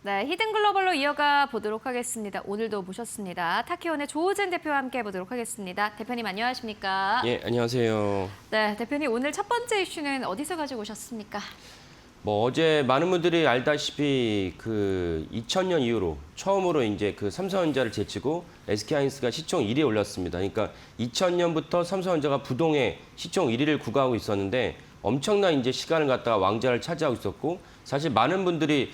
네, 히든글로벌로 이어가 보도록 하겠습니다. 오늘도 모셨습니다. 타키온의 조우진 대표와 함께 보도록 하겠습니다. 대표님 안녕하십니까? 예, 안녕하세요. 네, 대표님 오늘 첫 번째 이슈는 어디서 가지고 오셨습니까? 어제 많은 분들이 알다시피 그 2000년 이후로 처음으로 이제 그 삼성전자를 제치고 SK하이닉스가 시총 1위에 올랐습니다. 그러니까 2000년부터 삼성전자가 부동의 시총 1위를 구가하고 있었는데 엄청난 이제 시간을 갖다가 왕좌를 차지하고 있었고 사실 많은 분들이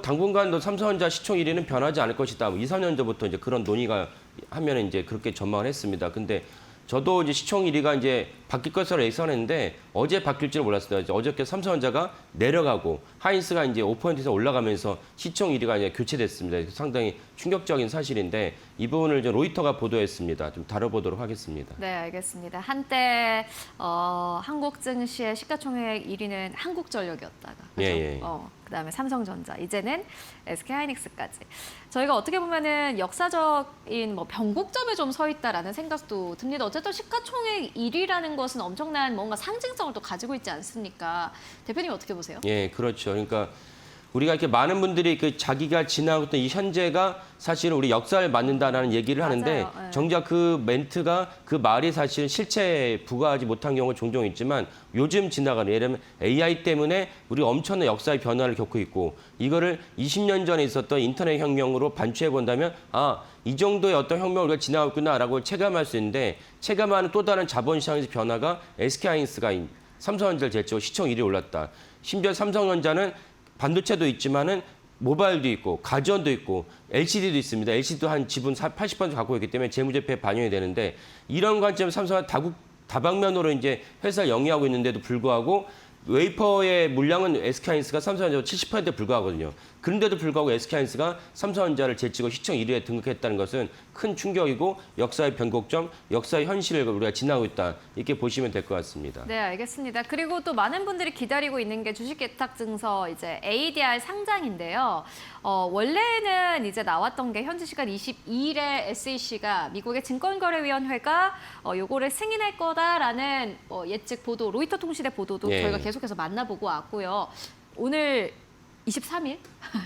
당분간도 삼성전자 시총 1위는 변하지 않을 것이다. 2, 3년 전부터 이제 그런 논의가 하면 이제 그렇게 전망을 했습니다. 근데 저도 이제 시총 1위가 이제 바뀔 것으로 예상했는데 어제 바뀔 줄 몰랐어요. 어저께 삼성전자가 내려가고 하이닉스가 이제 5%에서 올라가면서 시총 1위가 이제 교체됐습니다. 상당히 충격적인 사실인데 이 부분을 좀 로이터가 보도했습니다. 좀 다뤄보도록 하겠습니다. 네, 알겠습니다. 한때 한국 증시의 시가총액 1위는 한국전력이었다가 그죠? 예. 그다음에 삼성전자, 이제는 SK하이닉스까지. 저희가 어떻게 보면은 역사적인 변곡점에 좀 서 있다라는 생각도 듭니다. 어쨌든 시가총액 1위라는 것은 엄청난 뭔가 상징성을 또 가지고 있지 않습니까? 대표님 어떻게 보세요? 예, 그렇죠. 그러니까 우리가 이렇게 많은 분들이 그 자기가 지나고 있던 이 현재가 사실은 우리 역사를 만든다라는 얘기를 하는데 맞아요. 네. 정작 그 멘트가 그 말이 사실 실체에 부과하지 못한 경우가 종종 있지만 요즘 지나가는 예를 들면 AI 때문에 우리 엄청난 역사의 변화를 겪고 있고 이거를 20년 전에 있었던 인터넷 혁명으로 반추해 본다면 이 정도의 어떤 혁명을 우리가 지나고 있구나라고 체감할 수 있는데 체감하는 또 다른 자본시장에서 변화가 SK하이닉스가 삼성전자를 제치고 시총 1위에 올랐다. 심지어 삼성전자는 반도체도 있지만은 모바일도 있고 가전도 있고 LCD도 있습니다. LCD도 한 지분 80% 갖고 있기 때문에 재무제표에 반영이 되는데 이런 관점에서 삼성은 다방면으로 이제 회사를 영위하고 있는데도 불구하고 웨이퍼의 물량은 SK하이닉스가 삼성전자 70%에 불과하거든요. 그런데도 불구하고 SK하이닉스가 삼성전자를 제치고 시총 1위에 등극했다는 것은 큰 충격이고 역사의 변곡점, 역사의 현실을 우리가 지나고 있다. 이렇게 보시면 될 것 같습니다. 네, 알겠습니다. 그리고 또 많은 분들이 기다리고 있는 게 주식개탁증서 이제 ADR 상장인데요. 원래는 이제 나왔던 게 현지 시간 22일에 SEC가 미국의 증권거래위원회가 요거를 승인할 거다라는 예측 보도, 로이터 통신의 보도도 예. 저희가 계속해서 만나보고 왔고요. 오늘 23일?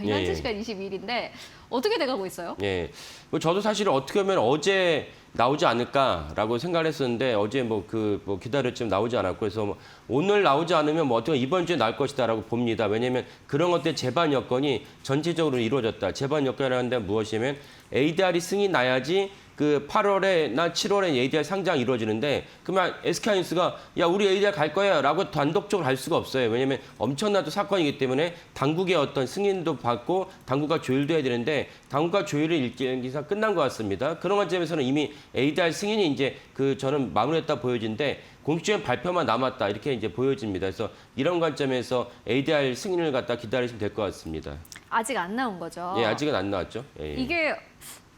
현지 시간 22일인데 어떻게 돼가고 있어요? 예. 저도 사실 어떻게 보면 어제 나오지 않을까라고 생각을 했었는데 어제 기다렸지만 나오지 않았고 그래서 오늘 나오지 않으면 어떻게 이번 주에 나올 것이다라고 봅니다. 왜냐하면 그런 것들 제반 여건이 전체적으로 이루어졌다. 제반 여건이라는 데 무엇이냐면 ADR이 승인 나야지 그 8월에나 7월에 ADR 상장이 이루어지는데 그러면 SK하이닉스가 우리 ADR 갈 거야 라고 단독적으로 할 수가 없어요. 왜냐하면 엄청난 또 사건이기 때문에 당국의 어떤 승인도 받고 당국과 조율도 해야 되는데 당국과 조율이 일기상 끝난 것 같습니다. 그런 관점에서는 이미 ADR 승인이 이제 저는 마무리했다 보여지는데 공식적인 발표만 남았다 이렇게 이제 보여집니다. 그래서 이런 관점에서 ADR 승인을 갖다 기다리시면 될 것 같습니다. 아직 안 나온 거죠? 예, 아직은 안 나왔죠. 예. 이게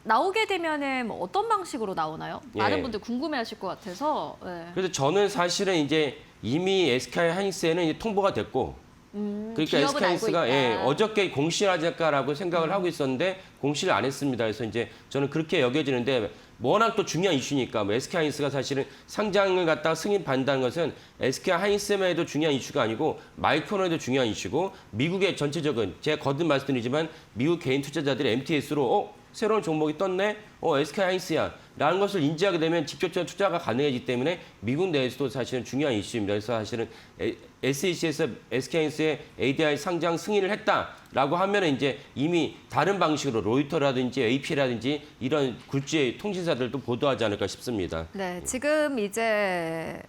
나오게 되면은 어떤 방식으로 나오나요? 예. 많은 분들 궁금해하실 것 같아서. 네. 그래서 저는 사실은 이제 이미 SK하이닉스에는 이제 통보가 됐고 그러니까 기업은 SK하이닉스가 알고 있다. 어저께 공시를 하자라고 생각을 하고 있었는데 공시를 안 했습니다. 그래서 이제 저는 그렇게 여겨지는데 워낙 또 중요한 이슈니까 SK하이닉스가 사실은 상장을 갖다가 승인받는다는 것은 SK하이닉스만 해도 중요한 이슈가 아니고 마이크론에도 중요한 이슈고 미국의 전체적인 제가 거듭 말씀드리지만 미국 개인 투자자들이 MTS로 새로운 종목이 떴네? SK하이닉스야. 라는 것을 인지하게 되면 직접적인 투자가 가능해지기 때문에 미국 내에서도 사실은 중요한 이슈입니다. 그래서 사실은 SEC에서 SK하이닉스의 ADR 상장 승인을 했다라고 하면 이제 이미 다른 방식으로 로이터라든지 AP라든지 이런 굴지의 통신사들도 보도하지 않을까 싶습니다. 네, 지금 이제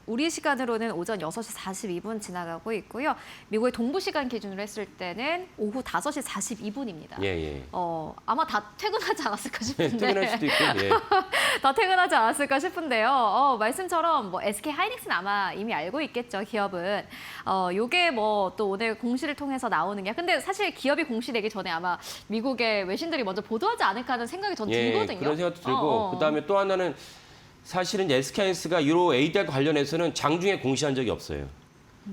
우리 시간으로는 오전 6시 42분 지나가고 있고요. 미국의 동부 시간 기준으로 했을 때는 오후 5시 42분입니다. 예. 아마 다 퇴근하지 않았을까 싶은데. 퇴근할 수도 있고. 예. 다 퇴근하지 않았을까 싶은데요. 말씀처럼 SK 하이닉스는 아마 이미 알고 있겠죠, 기업은. 요게 또 오늘 공시를 통해서 나오는 게. 근데 사실 기업이 공시되기 전에 아마 미국의 외신들이 먼저 보도하지 않을까 하는 생각이 전 들거든요. 그런 생각도 들고 그다음에 또 하나는 사실은 SK하이닉스가 유로 ADR 관련해서는 장중에 공시한 적이 없어요.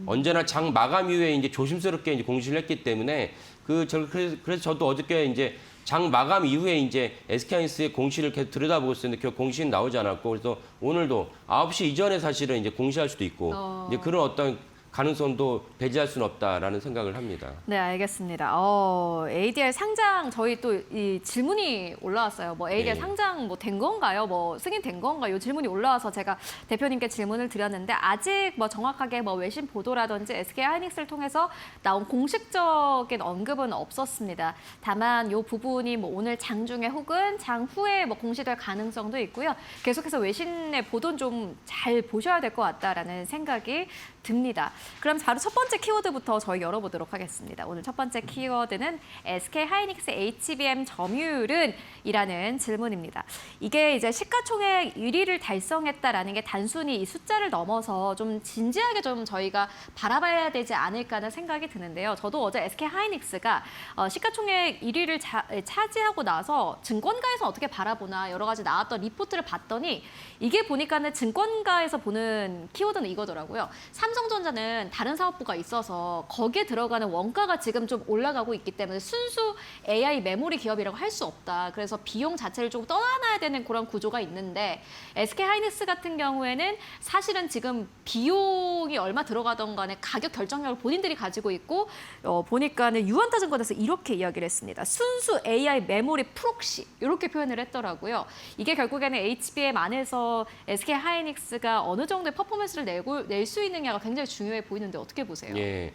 언제나 장 마감 이후에 이제 조심스럽게 이제 공시를 했기 때문에 그래서 저도 어저께 이제 장 마감 이후에 이제 SK하이닉스의 공시를 계속 들여다보고 있었는데 그 공시는 나오지 않았고 그래서 오늘도 9시 이전에 사실은 이제 공시할 수도 있고 이제 그런 어떤 가능성도 배제할 수는 없다라는 생각을 합니다. 네, 알겠습니다. ADR 상장 저희 또 이 질문이 올라왔어요. 뭐 ADR 네. 상장 뭐 된 건가요? 뭐 승인된 건가요? 이 질문이 올라와서 제가 대표님께 질문을 드렸는데 아직 뭐 정확하게 뭐 외신 보도라든지 SK 하이닉스를 통해서 나온 공식적인 언급은 없었습니다. 다만 이 부분이 뭐 오늘 장중에 혹은 장후에 뭐 공시될 가능성도 있고요. 계속해서 외신의 보도는 좀 잘 보셔야 될 것 같다라는 생각이 듭니다. 그럼 바로 첫 번째 키워드부터 저희 열어보도록 하겠습니다. 오늘 첫 번째 키워드는 SK 하이닉스 HBM 점유율은? 이라는 질문입니다. 이게 이제 시가총액 1위를 달성했다라는 게 단순히 이 숫자를 넘어서 좀 진지하게 좀 저희가 바라봐야 되지 않을까 하는 생각이 드는데요. 저도 어제 SK 하이닉스가 시가총액 1위를 차지하고 나서 증권가에서 어떻게 바라보나 여러 가지 나왔던 리포트를 봤더니 이게 보니까는 증권가에서 보는 키워드는 이거더라고요. 삼성전자는 다른 사업부가 있어서 거기에 들어가는 원가가 지금 좀 올라가고 있기 때문에 순수 AI 메모리 기업이라고 할 수 없다. 그래서 비용 자체를 좀 떠나야 되는 그런 구조가 있는데 SK 하이닉스 같은 경우에는 사실은 지금 비용이 얼마 들어가던 간에 가격 결정력을 본인들이 가지고 있고 보니까는 유한타증권에서 이렇게 이야기를 했습니다. 순수 AI 메모리 프록시 이렇게 표현을 했더라고요. 이게 결국에는 HBM 안에서 SK 하이닉스가 어느 정도의 퍼포먼스를 낼 수 있느냐가 굉장히 중요해 보이는데 어떻게 보세요? 예.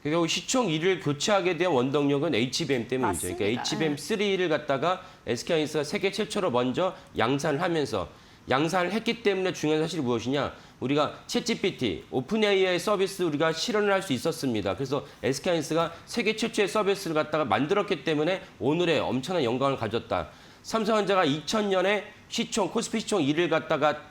그리고 시총 1위를 교체하게 된 원동력은 HBM 때문이죠. 맞습니다. 그러니까 HBM3를 갖다가 SK하이닉스가 세계 최초로 먼저 양산을 하면서 양산을 했기 때문에 중요한 사실이 무엇이냐? 우리가 챗GPT, 오픈AI 서비스 우리가 실현을 할 수 있었습니다. 그래서 SK하이닉스가 세계 최초의 서비스를 갖다가 만들었기 때문에 오늘의 엄청난 영광을 가졌다. 삼성전자가 2000년에 시총, 코스피 시총 1위를 갖다가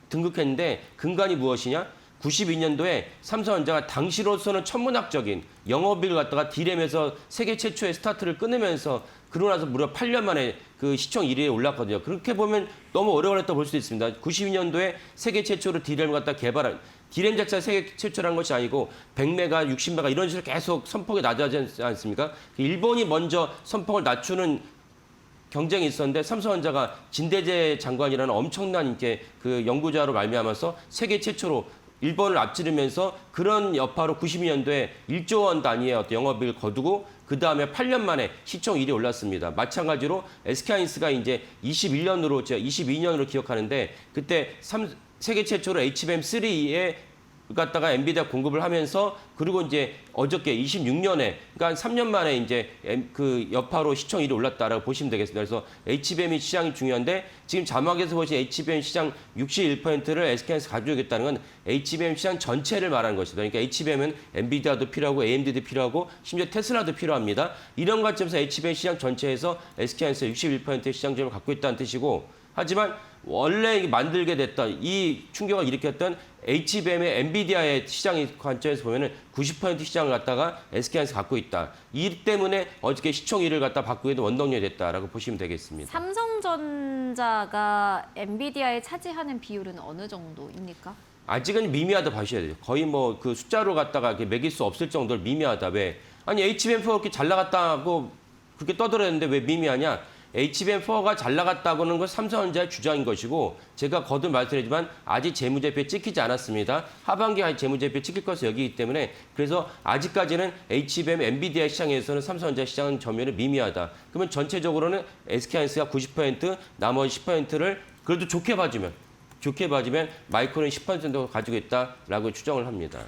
등극했는데 근간이 무엇이냐? 92년도에 삼성전자가 당시로서는 천문학적인 영업이익을 갖다가 D램에서 세계 최초의 스타트를 끊으면서 그러고 나서 무려 8년 만에 그 시총 1위에 올랐거든요. 그렇게 보면 너무 오래 걸렸다고 볼 수 있습니다. 92년도에 세계 최초로 D램을 갖다 개발한 D램 자체가 세계 최초라는 것이 아니고 100메가, 60메가 이런 식으로 계속 선폭이 낮아지지 않습니까? 일본이 먼저 선폭을 낮추는 경쟁이 있었는데 삼성전자가 진대재 장관이라는 엄청난 이렇게 그 연구자로 말미암아서 세계 최초로 일본을 앞지르면서 그런 여파로 92년도에 1조 원 단위의 어떤 영업이익을 거두고 그 다음에 8년 만에 시총 1위 올랐습니다. 마찬가지로 SK하이닉스가 이제 22년으로 기억하는데 그때 세계 최초로 HBM3에 갖다가 엔비디아 공급을 하면서 그리고 이제 어저께 26년에 그러니까 3년 만에 이제 그 여파로 시총 1위 올랐다라고 보시면 되겠습니다. 그래서 HBM 시장이 중요한데 지금 자막에서 보신 HBM 시장 61%를 SK하이닉스 가지고 있다는 건 HBM 시장 전체를 말하는 것이다. 그러니까 HBM은 엔비디아도 필요하고 AMD도 필요하고 심지어 테슬라도 필요합니다. 이런 관점에서 HBM 시장 전체에서 SK하이닉스 61%의 시장점을 갖고 있다는 뜻이고 하지만 원래 만들게 됐던 이 충격을 일으켰던 HBM의 엔비디아의 시장의 관점에서 보면은 90% 시장을 갖다가 SK하이닉스 갖고 있다. 이 때문에 어저께 시총 1위를 갖다 바꾸게 된 원동력이 됐다라고 보시면 되겠습니다. 삼성전자가 엔비디아에 차지하는 비율은 어느 정도입니까? 아직은 미미하다 봐셔야 돼요. 거의 뭐 그 숫자로 갖다가 이렇게 매길 수 없을 정도로 미미하다. 왜? 아니 HBM4 이렇게 잘 나갔다고 그렇게 떠들었는데 왜 미미하냐? HBM4가 잘 나갔다고는 건 삼성전자의 주장인 것이고 제가 거듭 말씀드리지만 아직 재무제표에 찍히지 않았습니다. 하반기에 재무제표에 찍힐 것으로 여기기 때문에 그래서 아직까지는 HBM 엔비디아 시장에서는 삼성전자 시장 점유율이 미미하다. 그러면 전체적으로는 SK하이닉스가 90% 나머지 10%를 그래도 좋게 봐주면 마이크론이 10% 정도 가지고 있다라고 추정을 합니다.